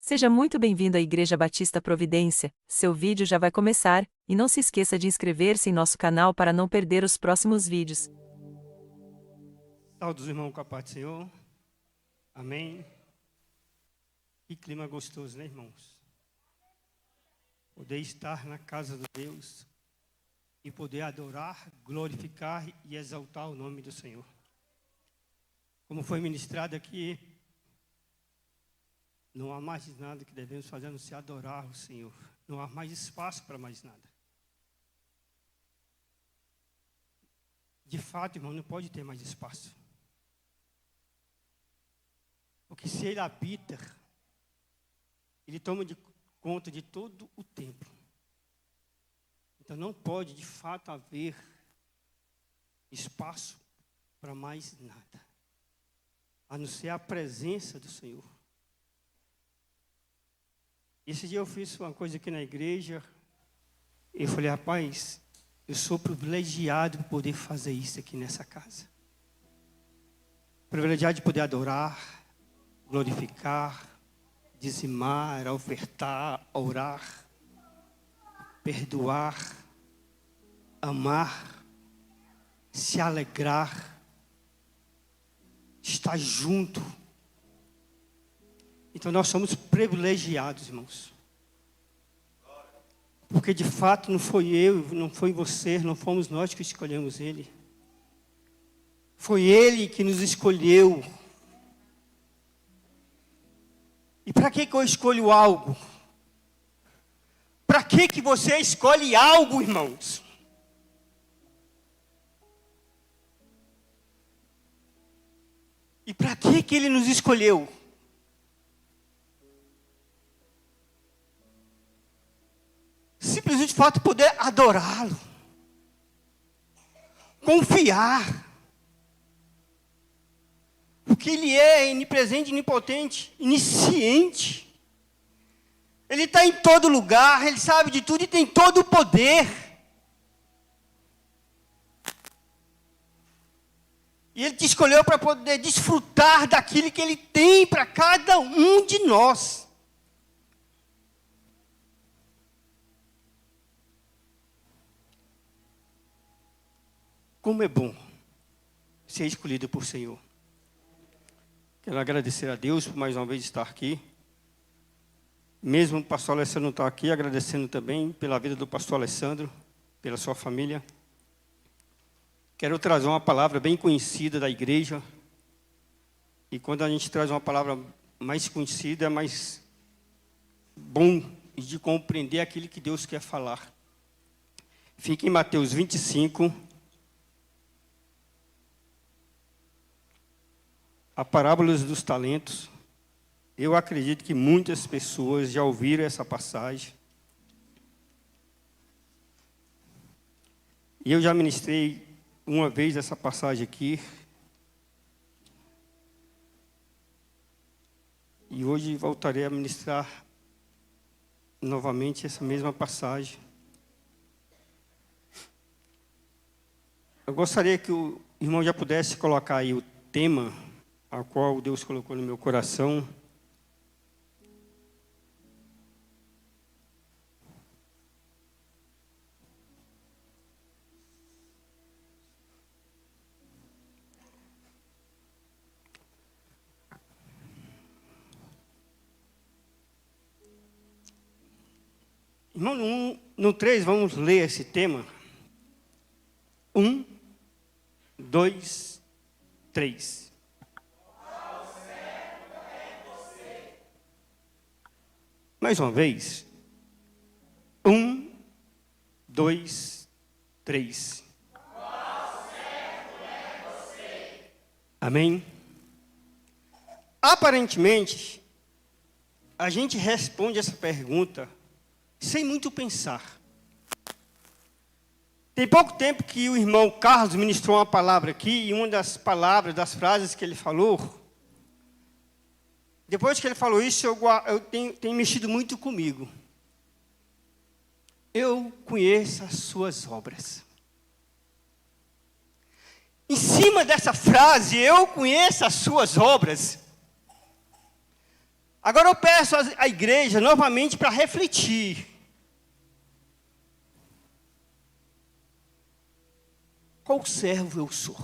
Seja muito bem-vindo à Igreja Batista Providência. Seu vídeo já vai começar, e não se esqueça de inscrever-se em nosso canal para não perder os próximos vídeos. Saúde os irmãos com a paz do Senhor. Amém. Que clima gostoso, né, irmãos? Poder estar na casa de Deus e poder adorar, glorificar e exaltar o nome do Senhor. Como foi ministrado aqui, não há mais nada que devemos fazer a não ser adorar o Senhor. Não há mais espaço para mais nada. De fato, irmão, não pode ter mais espaço. Porque se Ele habita, Ele toma conta de todo o templo. Então não pode, de fato, haver espaço para mais nada. A não ser a presença do Senhor. Esse dia eu fiz uma coisa aqui na igreja. E eu falei, rapaz, eu sou privilegiado por poder fazer isso aqui nessa casa. Privilegiado de poder adorar, glorificar, dizimar, ofertar, orar, perdoar, amar, se alegrar, estar junto. Então nós somos privilegiados, irmãos. Porque de fato não foi eu, não foi você, não fomos nós que escolhemos Ele. Foi Ele que nos escolheu. E para que eu escolho algo? Para que você escolhe algo, irmãos? E para que Ele nos escolheu? Simplesmente o fato de poder adorá-lo. Confiar. Porque Ele é onipresente, onipotente, onisciente. Ele está em todo lugar, Ele sabe de tudo e tem todo o poder. E Ele te escolheu para poder desfrutar daquilo que Ele tem para cada um de nós. Como é bom ser escolhido por Senhor. Quero agradecer a Deus por mais uma vez estar aqui. Mesmo o pastor Alessandro não está aqui, agradecendo também pela vida do pastor Alessandro, pela sua família. Quero trazer uma palavra bem conhecida da igreja. E quando a gente traz uma palavra mais conhecida, é mais bom de compreender aquilo que Deus quer falar. Fica em Mateus 25. A parábola dos talentos. Eu acredito que muitas pessoas já ouviram essa passagem. E eu já ministrei uma vez essa passagem aqui. E hoje voltarei a ministrar novamente essa mesma passagem. Eu gostaria que o irmão já pudesse colocar aí o tema a qual Deus colocou no meu coração. Irmão, no 3, vamos ler esse tema. 1, 2, 3. Mais uma vez. 1, 2, 3. Amém? Aparentemente, a gente responde essa pergunta sem muito pensar. Tem pouco tempo que o irmão Carlos ministrou uma palavra aqui, e uma das palavras, das frases que ele falou, depois que ele falou isso, eu tenho mexido muito comigo. Eu conheço as suas obras. Em cima dessa frase, eu conheço as suas obras, Agora eu peço à igreja novamente para refletir. Qual servo eu sou?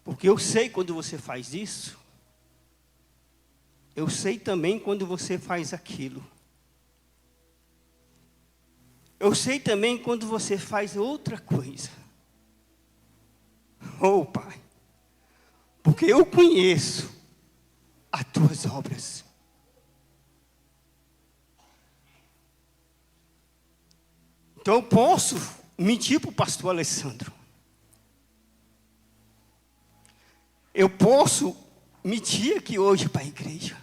Porque eu sei quando você faz isso. Eu sei também quando você faz aquilo. Eu sei também quando você faz outra coisa. Oh, Pai, porque eu conheço as tuas obras. Então eu posso mentir para o pastor Alessandro. Eu posso mentir aqui hoje para a igreja.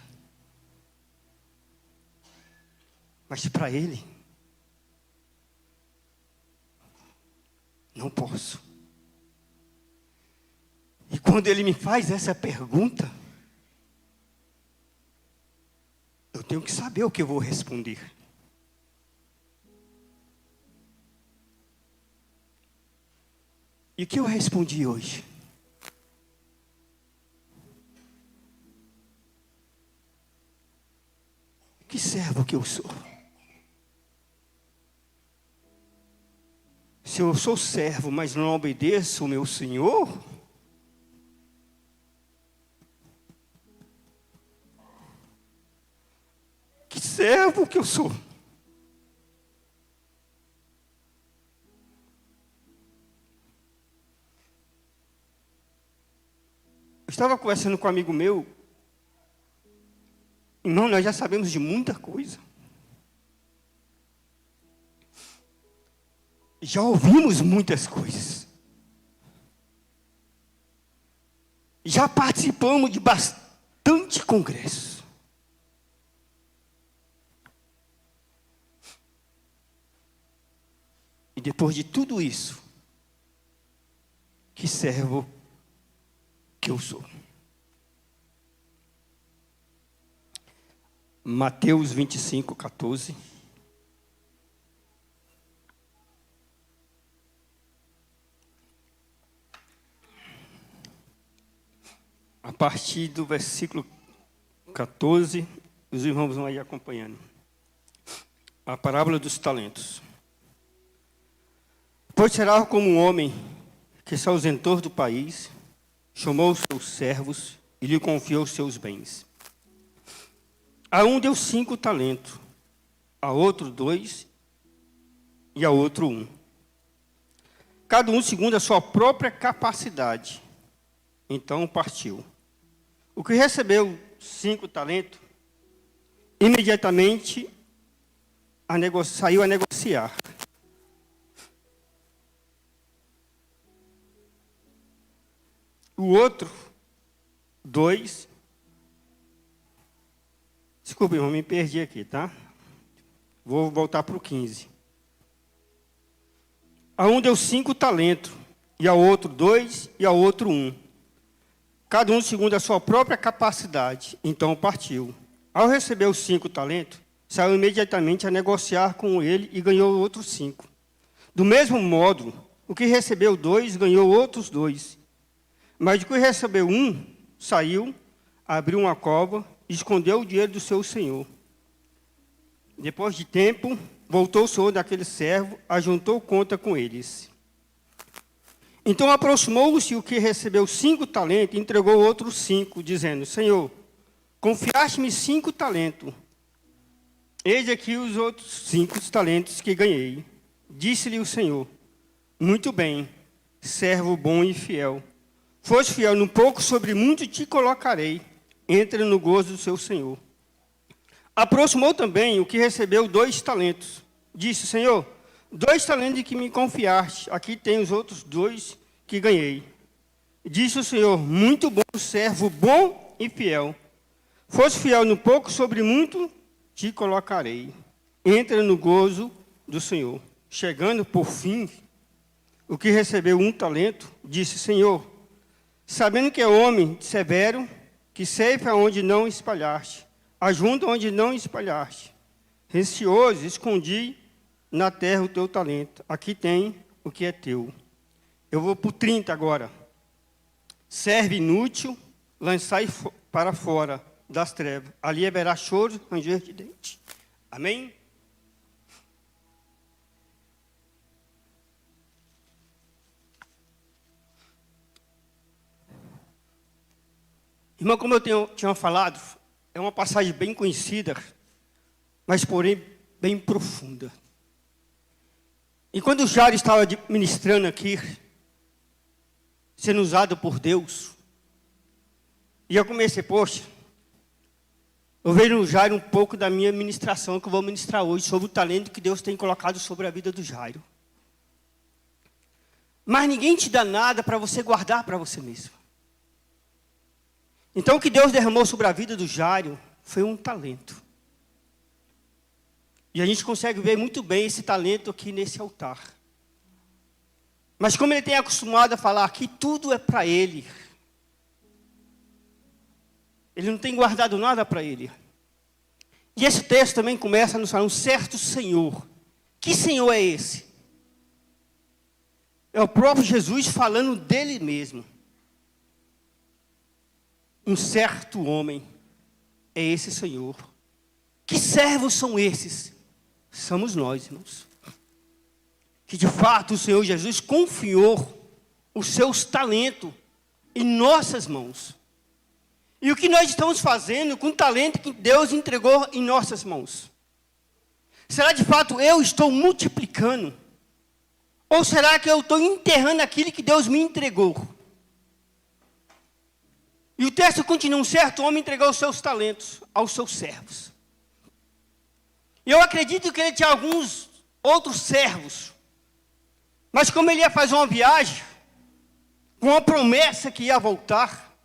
Mas para ele, não posso. E quando ele me faz essa pergunta, eu tenho que saber o que eu vou responder. E o que eu respondi hoje? Que servo que eu sou? Se eu sou servo, mas não obedeço o meu Senhor, que servo que eu sou? Eu estava conversando com um amigo meu. Irmão, nós já sabemos de muita coisa. Já ouvimos muitas coisas. Já participamos de bastante congresso. E depois de tudo isso, que servo que eu sou? Mateus 25, 14. A partir do versículo 14, os irmãos vão aí acompanhando. A parábola dos talentos. Pois será como um homem que se ausentou do país, chamou os seus servos e lhe confiou os seus bens. A um deu 5 talentos, a outro 2 e a outro 1. Cada um segundo a sua própria capacidade. Então partiu. O que recebeu 5 talentos, imediatamente saiu a negociar. O outro, 2. Desculpa, irmão, me perdi aqui, tá? Vou voltar para o 15. A um deu 5 talentos, e a outro 2, e a outro 1. Cada um segundo a sua própria capacidade. Então partiu. Ao receber os 5 talentos, saiu imediatamente a negociar com ele e ganhou outros 5. Do mesmo modo, o que recebeu 2, ganhou outros 2. Mas o que recebeu 1, saiu, abriu uma cova, escondeu o dinheiro do seu senhor. Depois de tempo, voltou o senhor daquele servo, ajuntou conta com eles. Então aproximou-se o que recebeu 5 talentos e entregou outros 5, dizendo: Senhor, confiaste-me 5 talentos. Eis aqui os outros 5 talentos que ganhei. Disse-lhe o Senhor: muito bem, servo bom e fiel. Foste fiel no pouco, sobre muito te colocarei. Entre no gozo do seu Senhor. Aproximou também o que recebeu 2 talentos. Disse: Senhor, 2 talentos que me confiaste, aqui tem os outros 2 que ganhei. Disse o Senhor: muito bom, servo bom e fiel. Foste fiel no pouco, sobre muito te colocarei. Entra no gozo do Senhor. Chegando por fim, o que recebeu 1 talento, disse: Senhor, sabendo que é homem severo, que ceifa onde não espalhaste, ajunta onde não espalhaste. Receoso, escondi na terra o teu talento. Aqui tem o que é teu. Eu vou para o 30 agora. servo inútil, lançai para fora das trevas. Ali haverá choro, ranger de dente. Amém? Irmão, como eu tinha falado, é uma passagem bem conhecida, mas porém bem profunda. E quando o Jairo estava ministrando aqui, sendo usado por Deus, e eu comecei, poxa, eu vejo no Jairo um pouco da minha ministração que eu vou ministrar hoje, sobre o talento que Deus tem colocado sobre a vida do Jairo. Mas ninguém te dá nada para você guardar para você mesmo. Então o que Deus derramou sobre a vida do Jairo foi um talento. E a gente consegue ver muito bem esse talento aqui nesse altar. Mas como ele tem acostumado a falar que tudo é para ele, ele não tem guardado nada para ele. E esse texto também começa a nos falar um certo Senhor. Que Senhor é esse? É o próprio Jesus falando dele mesmo. Um certo homem é esse Senhor. Que servos são esses? Somos nós, irmãos. Que de fato o Senhor Jesus confiou os seus talentos em nossas mãos. E o que nós estamos fazendo com o talento que Deus entregou em nossas mãos? Será de fato eu estou multiplicando? Ou será que eu estou enterrando aquilo que Deus me entregou? E o texto continua, um certo homem entregou os seus talentos aos seus servos. E eu acredito que ele tinha alguns outros servos. Mas como ele ia fazer uma viagem, com uma promessa que ia voltar,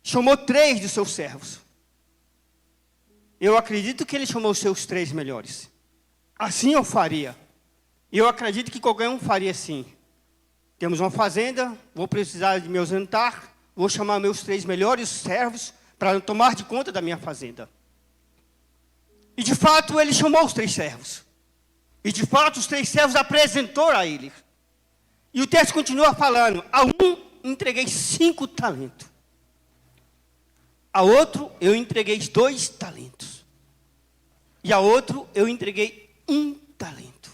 chamou 3 dos seus servos. Eu acredito que ele chamou os seus 3 melhores. Assim eu faria. Eu acredito que qualquer um faria assim. Temos uma fazenda, vou precisar de me ausentar, vou chamar meus 3 melhores servos para tomar de conta da minha fazenda. E de fato ele chamou os 3 servos. E de fato os 3 servos apresentou a ele. E o texto continua falando, a um entreguei 5 talentos. A outro eu entreguei 2 talentos. E a outro eu entreguei 1 talento.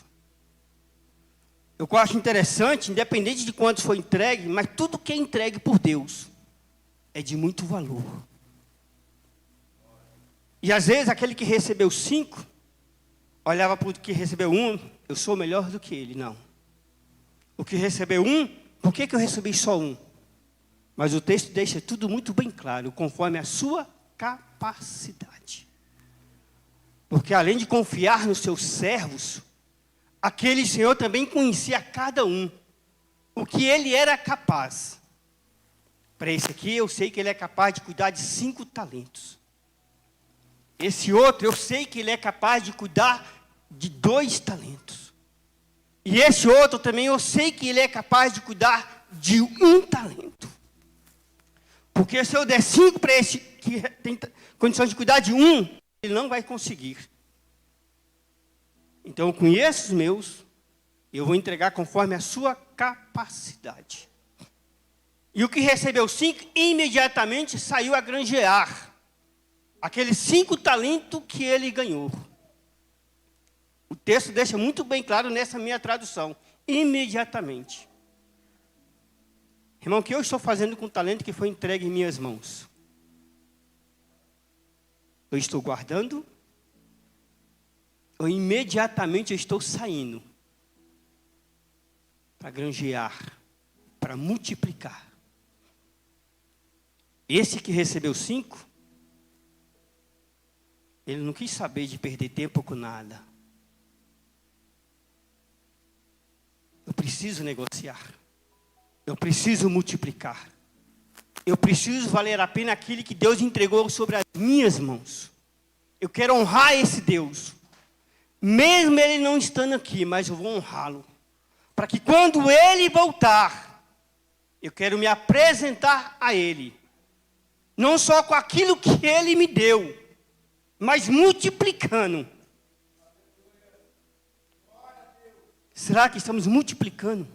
Eu acho interessante, independente de quanto foi entregue, mas tudo que é entregue por Deus é de muito valor. E às vezes aquele que recebeu 5, olhava para o que recebeu 1, eu sou melhor do que ele. Não. O que recebeu 1, por que eu recebi só 1? Mas o texto deixa tudo muito bem claro, conforme a sua capacidade. Porque além de confiar nos seus servos, aquele Senhor também conhecia cada um, o que ele era capaz. Para esse aqui, eu sei que ele é capaz de cuidar de 5 talentos. Esse outro, eu sei que ele é capaz de cuidar de 2 talentos. E esse outro também, eu sei que ele é capaz de cuidar de 1 talento. Porque se eu der 5 para esse que tem condições de cuidar de 1, ele não vai conseguir. Então eu conheço os meus, eu vou entregar conforme a sua capacidade. E o que recebeu 5, imediatamente saiu a granjear aqueles 5 talentos que ele ganhou. O texto deixa muito bem claro nessa minha tradução. Imediatamente. Irmão, o que eu estou fazendo com o talento que foi entregue em minhas mãos? Eu estou guardando? Ou imediatamente eu estou saindo para granjear, para multiplicar? Esse que recebeu 5, ele não quis saber de perder tempo com nada. Eu preciso negociar. Eu preciso multiplicar. Eu preciso valer a pena aquilo que Deus entregou sobre as minhas mãos. Eu quero honrar esse Deus. Mesmo ele não estando aqui, mas eu vou honrá-lo. Para que quando ele voltar, eu quero me apresentar a ele. Não só com aquilo que ele me deu, mas multiplicando. Será que estamos multiplicando?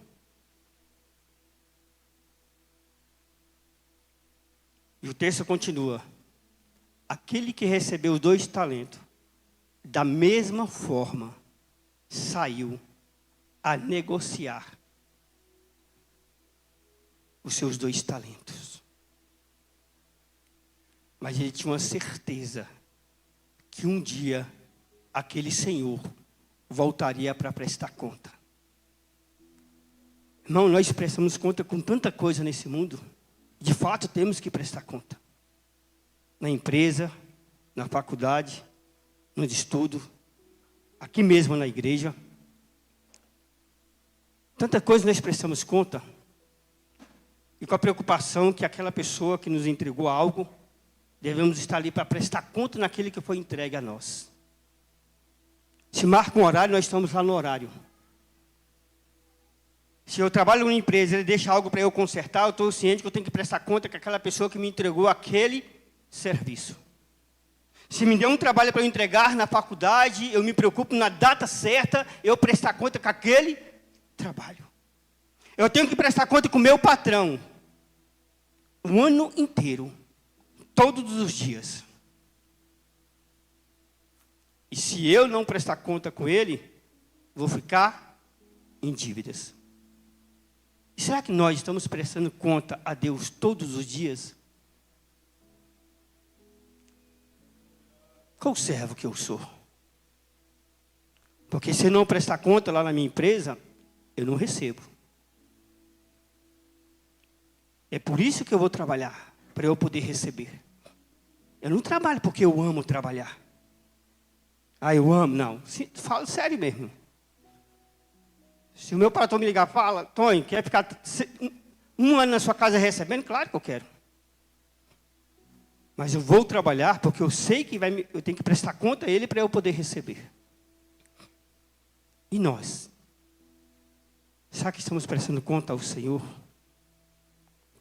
E o texto continua. Aquele que recebeu os 2 talentos, da mesma forma, saiu a negociar os seus 2 talentos. Mas ele tinha uma certeza que um dia aquele senhor voltaria para prestar conta. Irmão, nós prestamos conta com tanta coisa nesse mundo. De fato, temos que prestar conta. Na empresa, na faculdade, no estudo, aqui mesmo na igreja. Tanta coisa nós prestamos conta. E com a preocupação que aquela pessoa que nos entregou algo, devemos estar ali para prestar conta naquele que foi entregue a nós. Se marca um horário, nós estamos lá no horário. Se eu trabalho numa empresa, ele deixa algo para eu consertar, eu estou ciente que eu tenho que prestar conta com aquela pessoa que me entregou aquele serviço. Se me deu um trabalho para eu entregar na faculdade, eu me preocupo na data certa, eu prestar conta com aquele trabalho. Eu tenho que prestar conta com o meu patrão. O ano inteiro. Todos os dias. E se eu não prestar conta com ele, vou ficar em dívidas. E será que nós estamos prestando conta a Deus todos os dias? Qual servo que eu sou? Porque se eu não prestar conta lá na minha empresa, eu não recebo. É por isso que eu vou trabalhar, para eu poder receber. Eu não trabalho porque eu amo trabalhar. Ah, eu amo, não. Falo sério mesmo. Se o meu patrão me ligar, fala, Tony, quer ficar um ano na sua casa recebendo? Claro que eu quero. Mas eu vou trabalhar porque eu sei que eu tenho que prestar conta a ele para eu poder receber. E nós? Será que estamos prestando conta ao Senhor?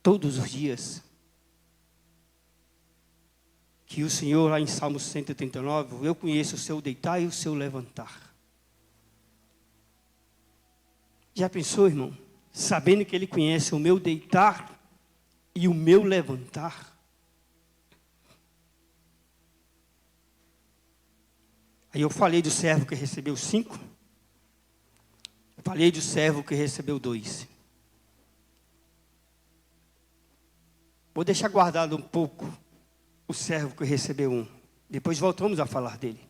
Todos os dias? Que o Senhor, lá em Salmo 139, eu conheço o seu deitar e o seu levantar. Já pensou, irmão? Sabendo que Ele conhece o meu deitar e o meu levantar. Aí eu falei do servo que recebeu 5. Falei do servo que recebeu 2. Vou deixar guardado um pouco o servo que recebeu 1. Depois voltamos a falar dele.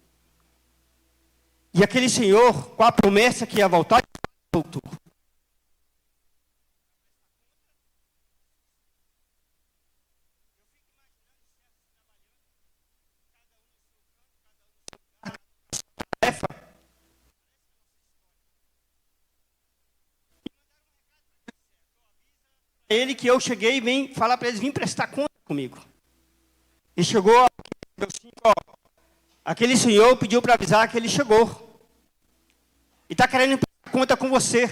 E aquele senhor, com a promessa que ia voltar, voltou. Ele que eu cheguei e vem falar para eles, vim prestar conta comigo. E chegou, aquele senhor pediu para avisar que ele chegou. E está querendo prestar conta com você.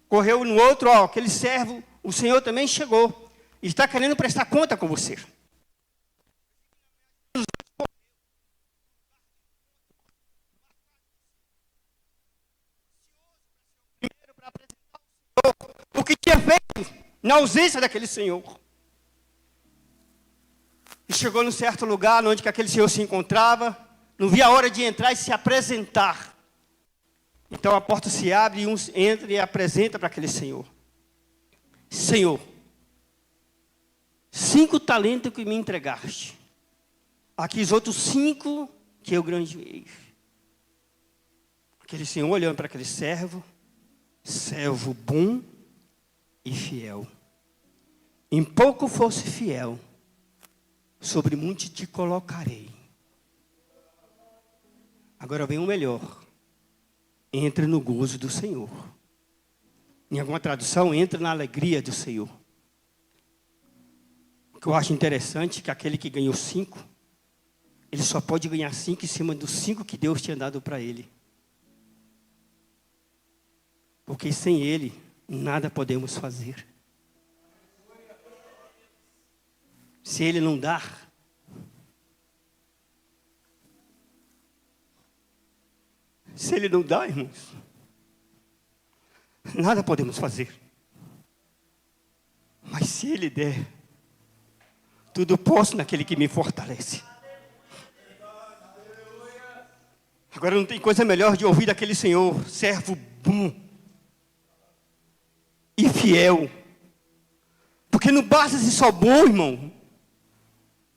Correu no outro, aquele servo, o senhor também chegou. E está querendo prestar conta com você. Primeiro para apresentar ao Senhor o que tinha feito na ausência daquele senhor. E chegou num certo lugar onde que aquele senhor se encontrava, não via a hora de entrar e se apresentar. Então a porta se abre e um entra e apresenta para aquele senhor. Senhor, 5 talentos que me entregaste. Aqui os outros 5 que eu granjeei. Aquele senhor olhando para aquele servo bom e fiel. Em pouco fosse fiel, sobre muito te colocarei. Agora vem o melhor. Entre no gozo do Senhor. Em alguma tradução, entra na alegria do Senhor. O que eu acho interessante é que aquele que ganhou 5, ele só pode ganhar 5 em cima dos 5 que Deus tinha dado para ele. Porque sem ele, nada podemos fazer. Se ele não dar, irmãos, nada podemos fazer. Mas se ele der, Tudo posso naquele que me fortalece. Agora não tem coisa melhor de ouvir daquele Senhor, servo bom e fiel. Porque não basta ser só bom, irmão.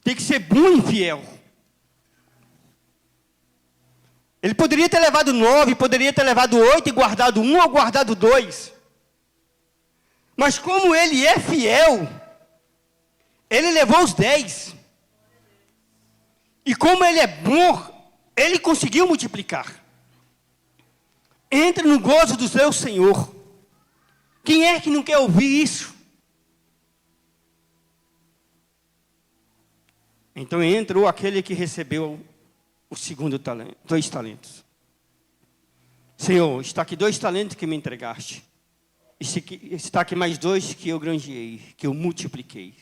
Tem que ser bom e fiel. Ele poderia ter levado 9, poderia ter levado 8 e guardado 1 ou guardado 2. Mas como ele é fiel, ele levou os 10. E como ele é bom, ele conseguiu multiplicar. Entre no gozo do seu Senhor. Quem é que não quer ouvir isso? Então entrou aquele que recebeu o segundo talento, 2 talentos. Senhor, está aqui 2 talentos que me entregaste. Está aqui mais 2 que eu granjeei, que eu multipliquei.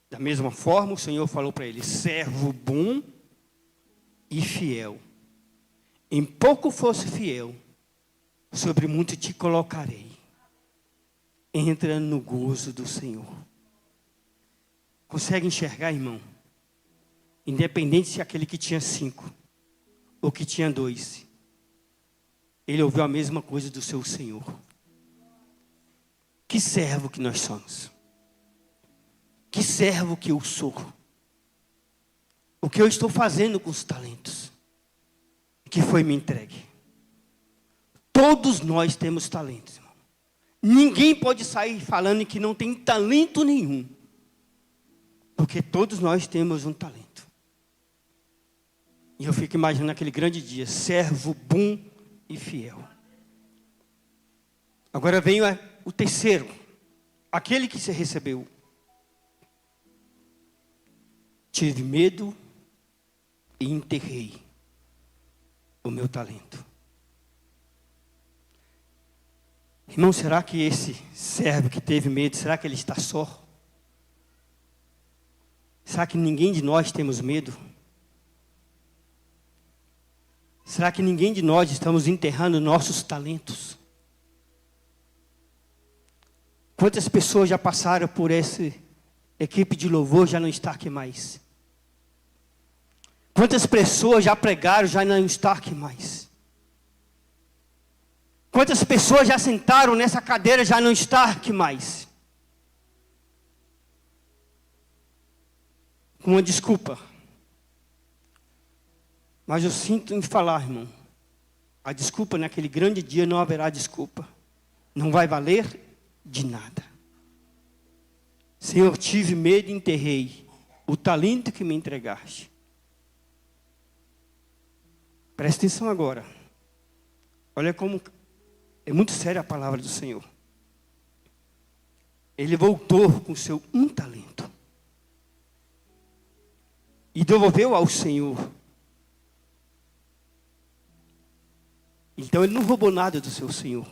Da mesma forma, o Senhor falou para ele: servo bom e fiel. Em pouco fosse fiel, sobre muito te colocarei. Entra no gozo do Senhor. Consegue enxergar, irmão? Independente se aquele que tinha 5 ou que tinha 2, ele ouviu a mesma coisa do seu Senhor. Que servo que nós somos. Que servo que eu sou. O que eu estou fazendo com os talentos que foi me entregue. Todos nós temos talentos, irmão. Ninguém pode sair falando que não tem talento nenhum. Porque todos nós temos um talento. E eu fico imaginando aquele grande dia, servo bom e fiel. Agora vem o terceiro, aquele que se recebeu. Tive medo e enterrei o meu talento. Irmão, será que esse servo que teve medo, será que ele está só? Será que ninguém de nós temos medo? Será que ninguém de nós estamos enterrando nossos talentos? Quantas pessoas já passaram por essa equipe de louvor, já não está aqui mais? Quantas pessoas já pregaram, já não está aqui mais? Quantas pessoas já sentaram nessa cadeira, já não está aqui mais? Com uma desculpa. Mas eu sinto em falar, irmão, a desculpa naquele grande dia não haverá desculpa. Não vai valer de nada. Senhor, tive medo e enterrei o talento que me entregaste. Presta atenção agora. Olha como é muito séria a palavra do Senhor. Ele voltou com seu 1 talento. E devolveu ao Senhor. Então ele não roubou nada do seu Senhor.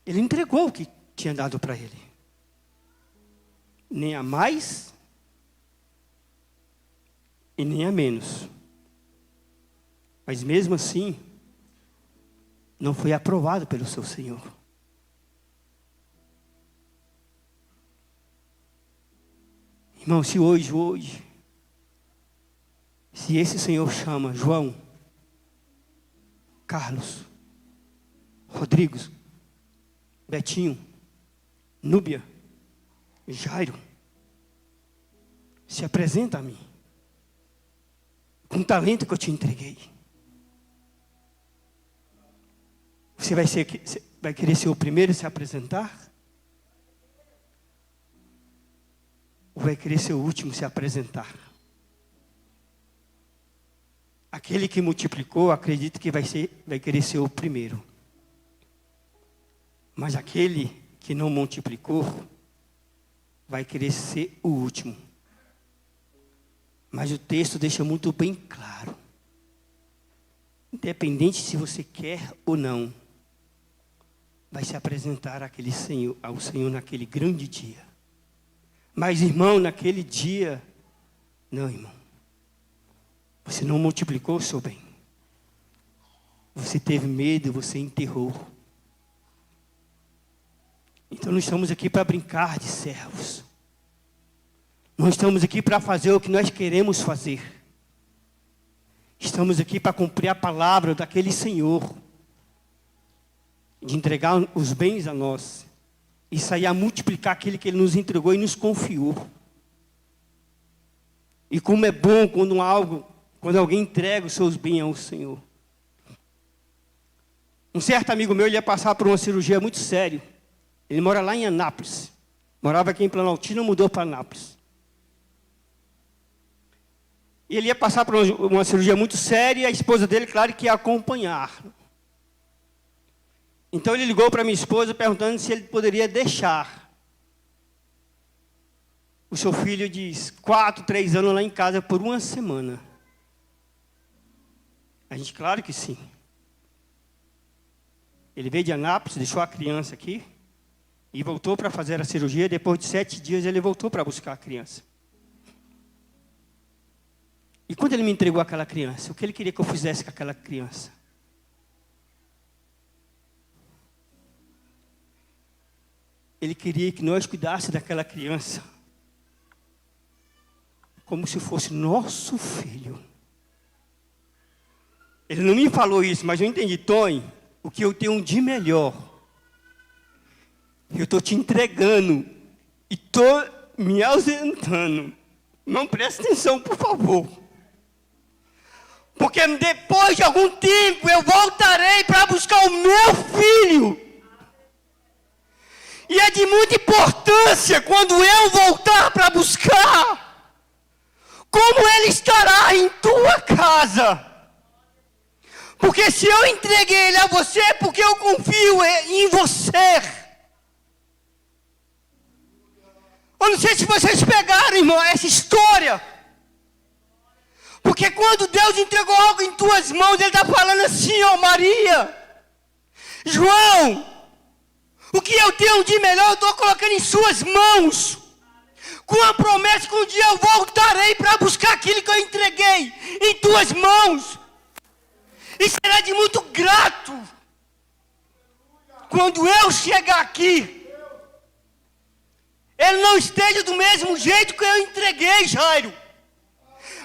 Ele entregou o que tinha dado para ele. Nem a mais e nem a menos. Mas mesmo assim, não foi aprovado pelo seu Senhor. Irmão, se hoje, se esse Senhor chama João, Carlos, Rodrigo, Betinho, Núbia, Jairo, se apresenta a mim, com o talento que eu te entreguei. Você vai querer ser o primeiro a se apresentar? Ou vai querer ser o último a se apresentar? Aquele que multiplicou, acredito que vai querer ser o primeiro. Mas aquele que não multiplicou, vai querer ser o último. Mas o texto deixa muito bem claro. Independente se você quer ou não, vai se apresentar ao Senhor naquele grande dia. Mas, irmão, naquele dia, não, irmão. Você não multiplicou o seu bem. Você teve medo, você enterrou. Então não estamos aqui para brincar de servos. Não estamos aqui para fazer o que nós queremos fazer. Estamos aqui para cumprir a palavra daquele Senhor. De entregar os bens a nós. E sair a multiplicar aquele que Ele nos entregou e nos confiou. E como é bom quando alguém entrega os seus bens ao Senhor. Um certo amigo meu, ele ia passar por uma cirurgia muito séria. Ele mora lá em Anápolis. Morava aqui em Planaltina, mudou para Anápolis. E ele ia passar por uma cirurgia muito séria e a esposa dele, claro, que ia acompanhar. Então ele ligou para minha esposa perguntando se ele poderia deixar o seu filho de 4, 3 anos lá em casa por uma semana. A gente, claro que sim. Ele veio de Anápolis, deixou a criança aqui e voltou para fazer a cirurgia. Depois de 7 dias ele voltou para buscar a criança. E quando ele me entregou aquela criança, o que ele queria que eu fizesse com aquela criança? Ele queria que nós cuidássemos daquela criança como se fosse nosso filho. Ele não me falou isso, mas eu entendi. Tony, o que eu tenho de melhor, eu estou te entregando e estou me ausentando. Não preste atenção, por favor. Porque depois de algum tempo eu voltarei para buscar o meu filho. E é de muita importância quando eu voltar para buscar, como ele estará em tua casa. Porque se eu entreguei ele a você, é porque eu confio em você. Eu não sei se vocês pegaram, irmão, essa história. Porque quando Deus entregou algo em tuas mãos, Ele está falando assim, ó Maria, João, o que eu tenho de melhor eu estou colocando em suas mãos. Com a promessa que um dia eu voltarei para buscar aquilo que eu entreguei em tuas mãos. E será de muito grato quando eu chegar aqui, ele não esteja do mesmo jeito que eu entreguei, Jairo,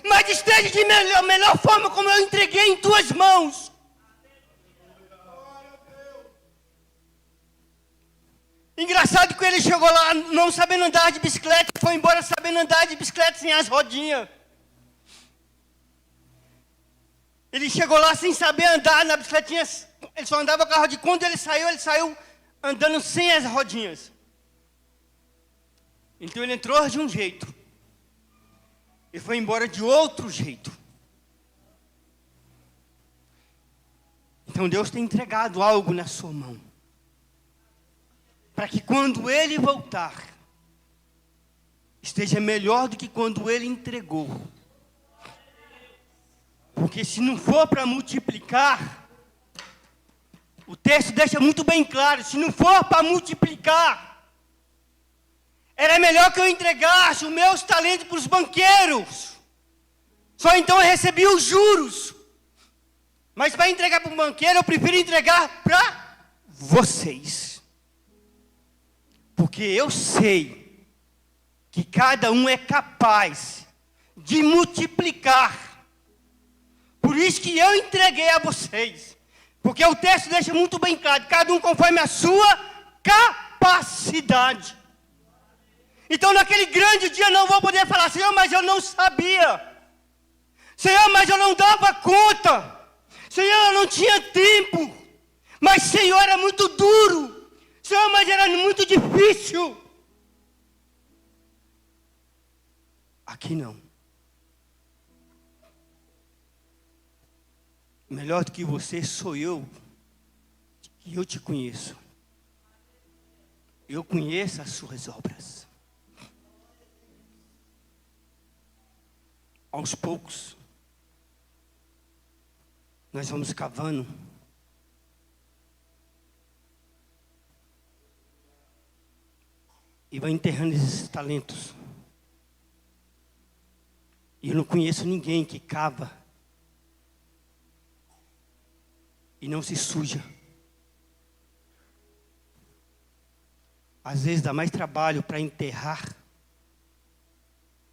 mas esteja de melhor forma como eu entreguei em tuas mãos. Engraçado que ele chegou lá não sabendo andar de bicicleta, foi embora sabendo andar de bicicleta sem as rodinhas. Ele chegou lá sem saber andar na bicicletinha, ele só andava com a rodinha. Quando ele saiu andando sem as rodinhas. Então ele entrou de um jeito e foi embora de outro jeito. Então Deus tem entregado algo na sua mão, para que quando ele voltar, esteja melhor do que quando ele entregou. Porque se não for para multiplicar, o texto deixa muito bem claro, se não for para multiplicar, era melhor que eu entregasse os meus talentos para os banqueiros. Só então eu recebi os juros. Mas para entregar para um banqueiro, eu prefiro entregar para vocês. Porque eu sei que cada um é capaz de multiplicar. Por isso que eu entreguei a vocês. Porque o texto deixa muito bem claro, cada um conforme a sua capacidade. Então naquele grande dia eu não vou poder falar, Senhor, mas eu não sabia. Senhor, mas eu não dava conta. Senhor, eu não tinha tempo. Mas Senhor, era muito duro. Senhor, mas era muito difícil. Aqui não. Melhor do que você sou eu, que eu te conheço. Eu conheço as suas obras. Aos poucos, nós vamos cavando. E vai enterrando esses talentos. E eu não conheço ninguém que cava e não se suja. Às vezes dá mais trabalho para enterrar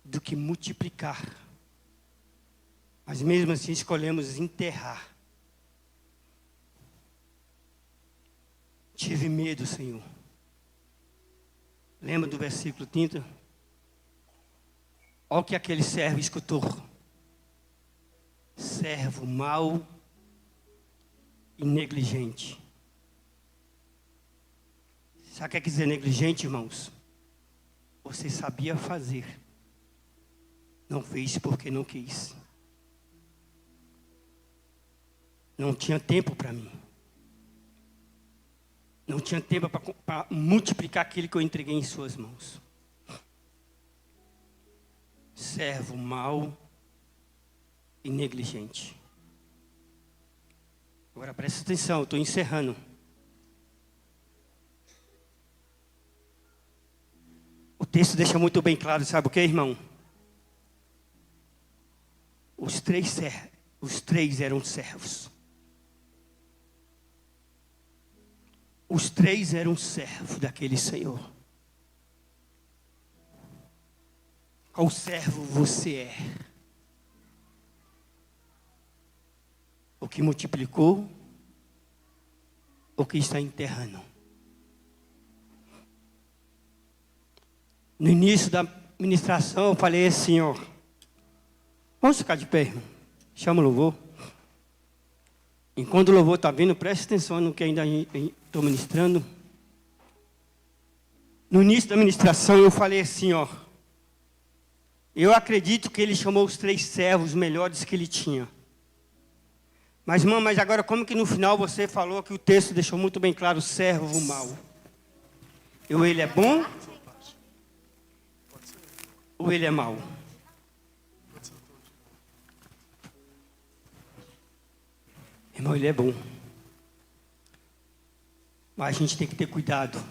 do que multiplicar. Mas mesmo assim escolhemos enterrar. Tive medo, Senhor. Lembra do versículo 30? Olha o que aquele servo escutou. Servo mau e negligente. Sabe o que quer dizer negligente, irmãos? Você sabia fazer. Não fez porque não quis. Não tinha tempo para mim. Não tinha tempo para multiplicar aquilo que eu entreguei em suas mãos. Servo mau e negligente. Agora presta atenção, eu estou encerrando. O texto deixa muito bem claro, sabe o que, irmão? Os três eram servos. Os três eram servos daquele Senhor. Qual servo você é? O que multiplicou? O que está enterrando? No início da ministração eu falei assim, ó. Vamos ficar de pé, irmão. Chama o louvor. Enquanto o louvor está vindo, preste atenção no que ainda estou ministrando. No início da ministração eu falei assim, ó. Eu acredito que ele chamou os três servos melhores que ele tinha. Mas, irmão, agora como que no final você falou que o texto deixou muito bem claro, servo mau? Ou ele é bom, ou ele é mau? Irmão, ele é bom. Mas a gente tem que ter cuidado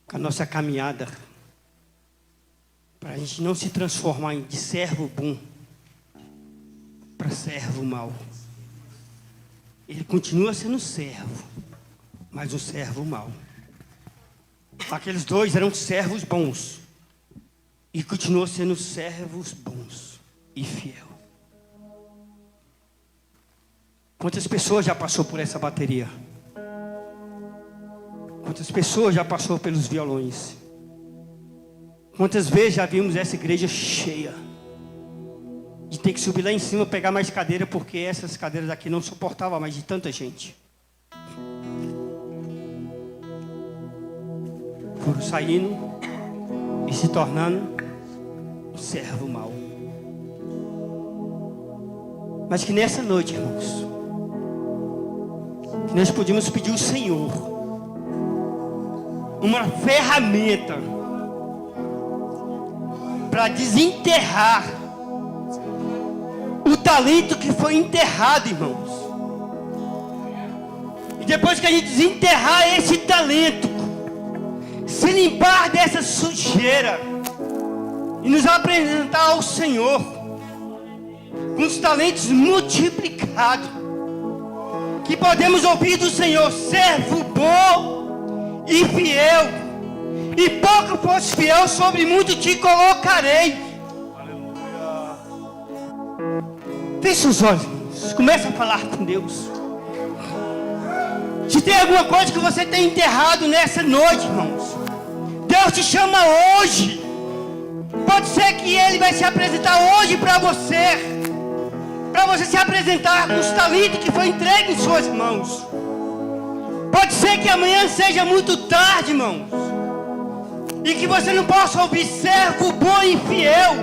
com a nossa caminhada, para a gente não se transformar de servo bom para servo mau. Ele continua sendo servo, mas um servo mau. Aqueles dois eram servos bons e continuam sendo servos bons e fiel. Quantas pessoas já passou por essa bateria? Quantas pessoas já passou pelos violões? Quantas vezes já vimos essa igreja cheia? De ter que subir lá em cima, pegar mais cadeira, porque essas cadeiras aqui não suportavam mais de tanta gente. Foram saindo e se tornando um servo mau. Mas que nessa noite, irmãos, que nós podíamos pedir ao Senhor uma ferramenta para desenterrar o talento que foi enterrado, irmãos. E depois que a gente desenterrar esse talento, se limpar dessa sujeira e nos apresentar ao Senhor com os talentos multiplicados, que podemos ouvir do Senhor: servo bom e fiel, e pouco foste fiel, sobre muito te colocarei. Aleluia. Feche os olhos, irmãos. Começa a falar com Deus. Se tem alguma coisa que você tem enterrado nessa noite, irmãos, Deus te chama hoje. Pode ser que Ele vai se apresentar hoje para você se apresentar com os talentos que foi entregue em suas mãos. Pode ser que amanhã seja muito tarde, irmãos, e que você não possa ouvir: servo bom e fiel,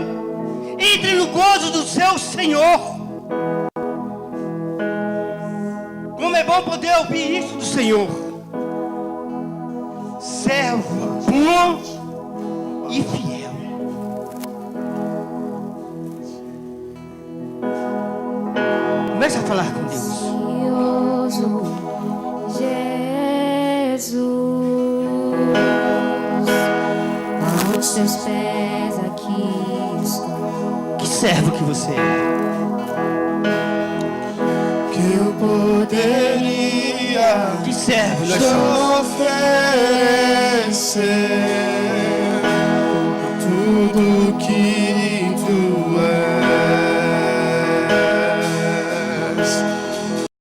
entre no gozo do seu Senhor. Como é bom poder ouvir isso do Senhor: servo bom e fiel. Comece a falar com Deus. Jesus, aos teus pés aqui estou. Que servo que você é? Que eu poderia Que servo nós te somos? oferecer ser